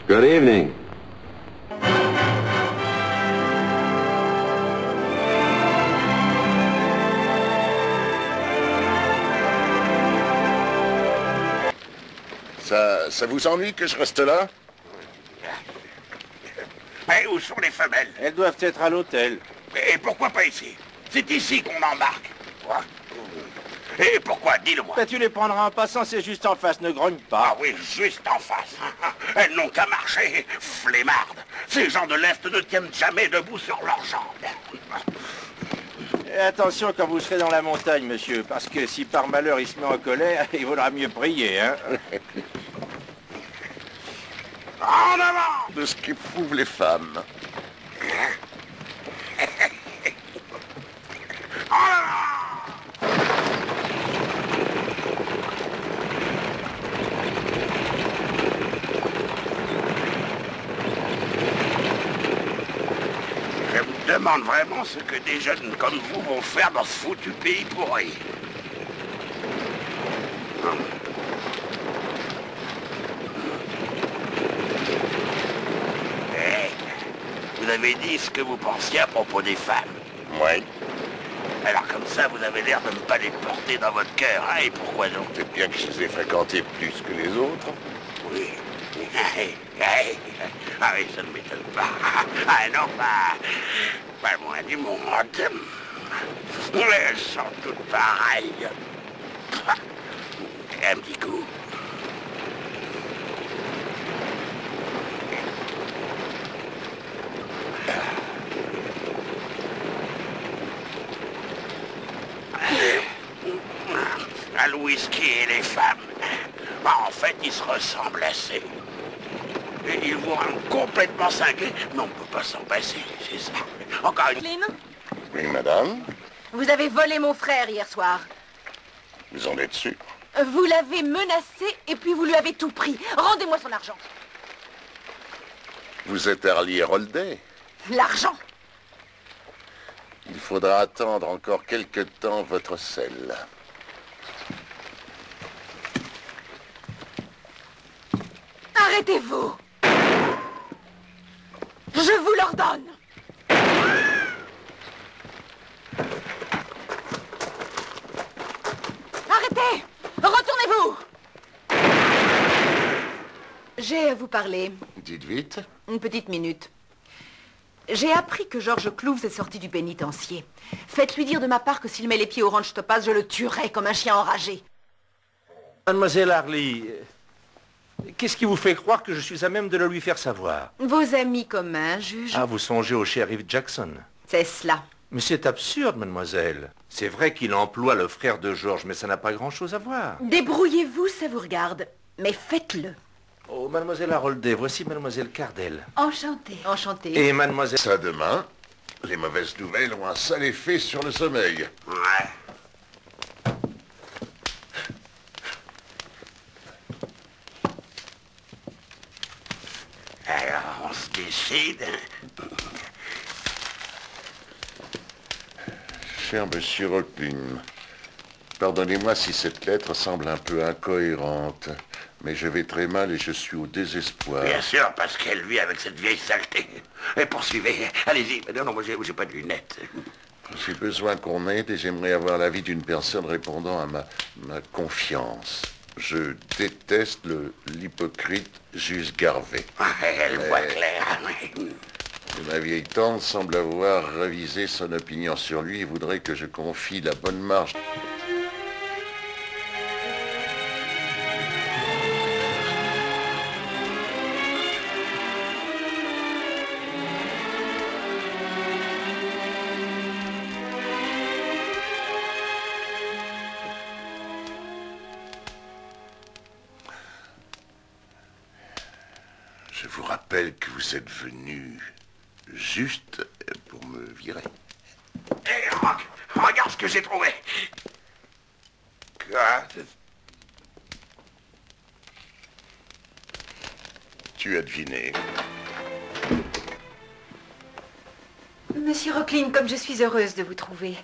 Good evening. Ça vous ennuie que je reste là? Mais où sont les femelles? Elles doivent être à l'hôtel. Et pourquoi pas ici? C'est ici qu'on embarque. Quoi? Et pourquoi? Dis-le-moi. Ben, tu les prendras en passant, c'est juste en face, ne grogne pas. Ah oui, juste en face. Elles n'ont qu'à marcher, flemmardes. Ces gens de l'Est ne tiennent jamais debout sur leurs jambes. Et attention quand vous serez dans la montagne, monsieur, parce que si par malheur il se met en colère, il vaudra mieux prier, hein. En avant! De ce qu'éprouvent les femmes. En avant! Je me demande vraiment ce que des jeunes comme vous vont faire dans ce foutu pays pourri. Vous avez dit ce que vous pensiez à propos des femmes. Oui. Alors comme ça, vous avez l'air de ne pas les porter dans votre cœur, hein, et pourquoi donc? C'est bien que je les ai fréquentés plus que les autres. Oui. Ah oui, ça ne m'étonne pas. Ah non, pas loin du monde. Elles sont toutes pareilles. Un petit coup. Le whisky et les femmes. Bah, en fait, ils se ressemblent assez. Et ils vous rendent complètement cinglés, mais on ne peut pas s'en passer, c'est ça. Encore une... Lynn, Oui, madame. vous avez volé mon frère hier soir. Vous en êtes sûr? Vous l'avez menacé et puis vous lui avez tout pris. Rendez-moi son argent. Vous êtes Harley Rolday. L'argent. Il faudra attendre encore quelque temps votre selle. Arrêtez-vous. Je vous l'ordonne. Arrêtez. Retournez-vous. J'ai à vous parler. Dites vite. Une petite minute. J'ai appris que George Cloves est sorti du pénitencier. Faites-lui dire de ma part que s'il met les pieds au ranch Topaz, je le tuerai comme un chien enragé. Mademoiselle Harley, qu'est-ce qui vous fait croire que je suis à même de le lui faire savoir? Vos amis communs, juge. Ah, vous songez au shérif Jackson. C'est cela. Mais c'est absurde, mademoiselle. C'est vrai qu'il emploie le frère de George, mais ça n'a pas grand-chose à voir. Débrouillez-vous, ça vous regarde. Mais faites-le. Oh, mademoiselle Harolday, voici mademoiselle Cardell. Enchantée. Enchantée. Et mademoiselle... Ça demain, les mauvaises nouvelles ont un sale effet sur le sommeil. Ouais. Alors, on se décide. Cher monsieur Rocklin, pardonnez-moi si cette lettre semble un peu incohérente, mais je vais très mal et je suis au désespoir. Bien sûr, parce qu'elle vit avec cette vieille saleté. Et poursuivez. Allez-y. Non, moi, j'ai pas de lunettes. J'ai besoin qu'on m'aide et j'aimerais avoir l'avis d'une personne répondant à ma confiance. Je déteste l'hypocrite juge Garvey. Elle voit clair. Et ma vieille tante semble avoir révisé son opinion sur lui et voudrait que je confie la bonne marche. Je vous rappelle que vous êtes venu juste pour me virer. Hé, Rock, regarde ce que j'ai trouvé. Quoi? Tu as deviné. Monsieur Rocklin, comme je suis heureuse de vous trouver,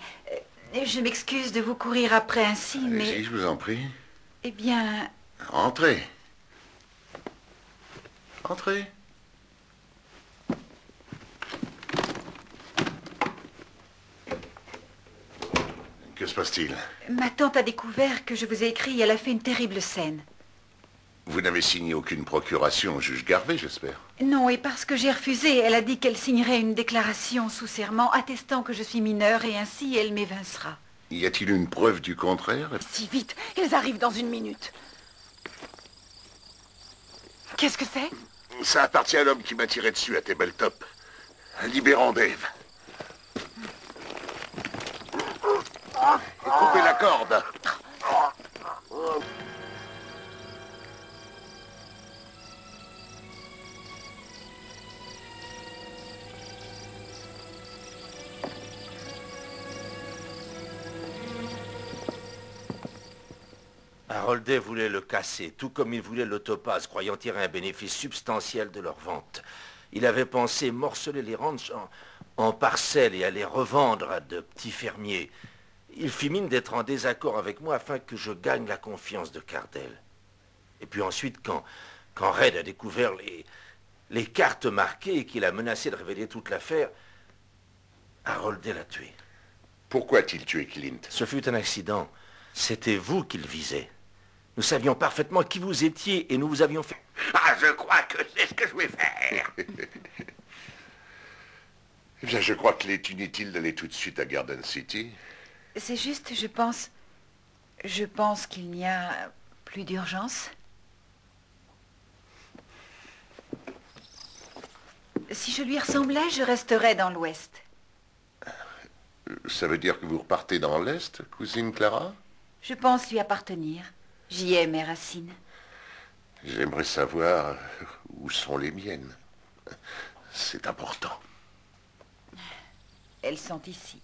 je m'excuse de vous courir après ainsi, mais... Allez-y, je vous en prie. Eh bien... Entrez. Entrez. Que se passe-t-il? Ma tante a découvert que je vous ai écrit et elle a fait une terrible scène. Vous n'avez signé aucune procuration au juge Garvey, j'espère? Non, et parce que j'ai refusé, elle a dit qu'elle signerait une déclaration sous serment attestant que je suis mineure et ainsi elle m'évincera. Y a-t-il une preuve du contraire? Si vite, ils arrivent dans une minute. Qu'est-ce que c'est? Ça appartient à l'homme qui m'a tiré dessus à Tabletop. Libérons Dave. Et coupez la corde. Harold Day voulait le casser, tout comme il voulait le topaz, croyant tirer un bénéfice substantiel de leur vente. Il avait pensé morceler les ranchs en parcelles et à les revendre à de petits fermiers. Il fit mine d'être en désaccord avec moi afin que je gagne la confiance de Cardell. Et puis ensuite, quand Red a découvert les cartes marquées et qu'il a menacé de révéler toute l'affaire, Harold Day l'a tué. Pourquoi a-t-il tué Clint? Ce fut un accident. C'était vous qu'il visait. Nous savions parfaitement qui vous étiez et nous vous avions fait... Ah, je crois que c'est ce que je vais faire. Eh bien, je crois qu'il est inutile d'aller tout de suite à Garden City. C'est juste, je pense qu'il n'y a plus d'urgence. Si je lui ressemblais, je resterais dans l'Ouest. Ça veut dire que vous repartez dans l'Est, cousine Clara? Je pense lui appartenir. J'y ai mes racines. J'aimerais savoir où sont les miennes. C'est important. Elles sont ici.